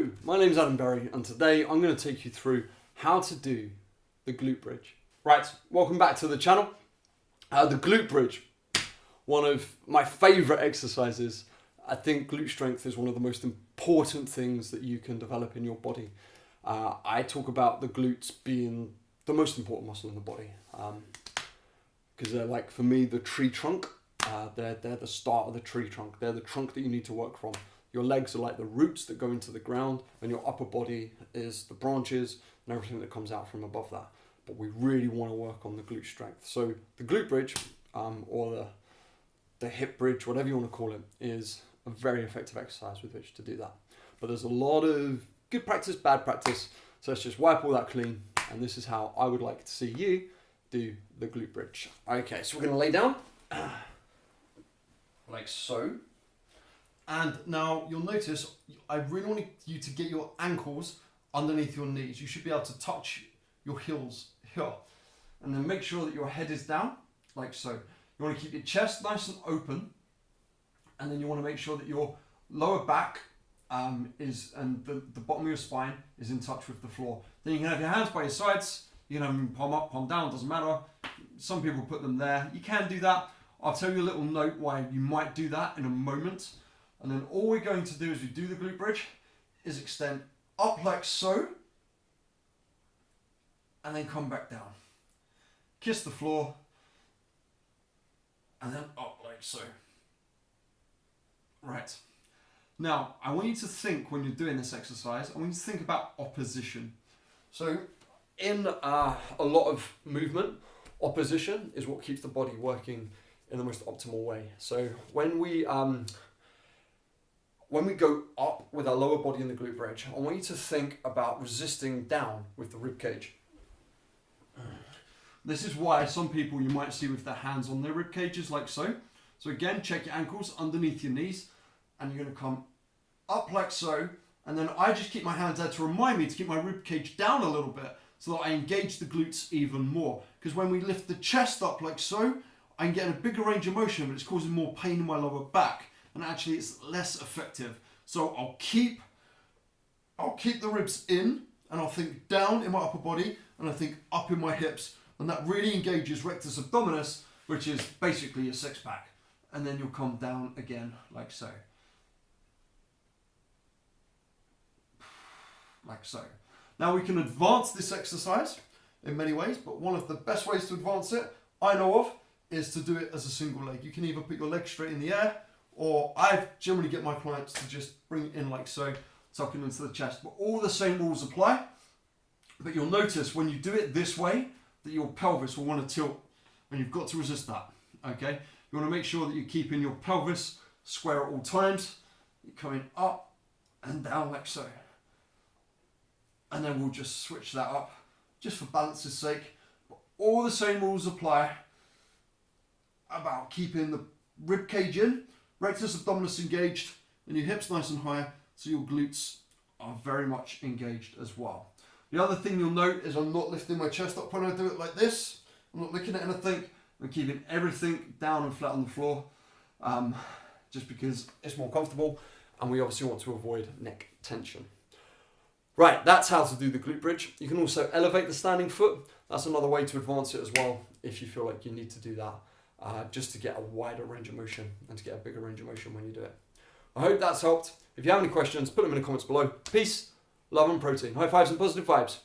Hello, my name's Adam Berry and today I'm going to take you through how to do the glute bridge. Right, welcome back to the channel. The glute bridge, one of my favourite exercises. I think glute strength is one of the most important things that you can develop in your body. I talk about the glutes being the most important muscle in the body because they're like, for me, the tree trunk. They're the start of the tree trunk. They're the trunk that you need to work from. Your legs are like the roots that go into the ground, and your upper body is the branches and everything that comes out from above that. But we really want to work on the glute strength. So the glute bridge, or the hip bridge, whatever you want to call it, is a very effective exercise with which to do that. But there's a lot of good practice, bad practice. So let's just wipe all that clean. And this is how I would like to see you do the glute bridge. Okay, so we're going to lay down like so. And now you'll notice I really want you to get your ankles underneath your knees. You should be able to touch your heels here. And then make sure that your head is down, like so. You want to keep your chest nice and open. And then you want to make sure that your lower back and the bottom of your spine is in touch with the floor. Then you can have your hands by your sides. You can have them palm up, palm down, doesn't matter. Some people put them there. You can do that. I'll tell you a little note why you might do that in a moment. And then all we're going to do as we do the glute bridge is extend up like so, and then come back down. Kiss the floor, and then up like so. Right. Now, I want you to think when you're doing this exercise, I want you to think about opposition. So in a lot of movement, opposition is what keeps the body working in the most optimal way. So when we go up with our lower body in the glute bridge, I want you to think about resisting down with the rib cage. This is why some people you might see with their hands on their rib cages like so. So again, check your ankles underneath your knees, and you're going to come up like so, and then I just keep my hands there to remind me to keep my rib cage down a little bit so that I engage the glutes even more. Because when we lift the chest up like so, I'm getting a bigger range of motion, but it's causing more pain in my lower back. And actually it's less effective. So I'll keep the ribs in, and I'll think down in my upper body, and I think up in my hips, and that really engages rectus abdominis, which is basically your six pack. And then you'll come down again like so. Like so. Now we can advance this exercise in many ways, but one of the best ways to advance it, I know of, is to do it as a single leg. You can either put your leg straight in the air, or I generally get my clients to just bring it in like so, tucking into the chest. But all the same rules apply. But you'll notice when you do it this way, that your pelvis will want to tilt, and you've got to resist that, okay? You want to make sure that you're keeping your pelvis square at all times. You're coming up and down like so. And then we'll just switch that up, just for balance's sake. But all the same rules apply about keeping the rib cage in, rectus abdominis engaged, and your hips nice and high, so your glutes are very much engaged as well. The other thing you'll note is I'm not lifting my chest up when I do it like this. I'm not looking at anything. I'm keeping everything down and flat on the floor, just because it's more comfortable, and we obviously want to avoid neck tension. Right, that's how to do the glute bridge. You can also elevate the standing foot. That's another way to advance it as well, if you feel like you need to do that. Just to get a wider range of motion and to get a bigger range of motion when you do it. I hope that's helped. If you have any questions, put them in the comments below. Peace, love and protein. High fives and positive vibes.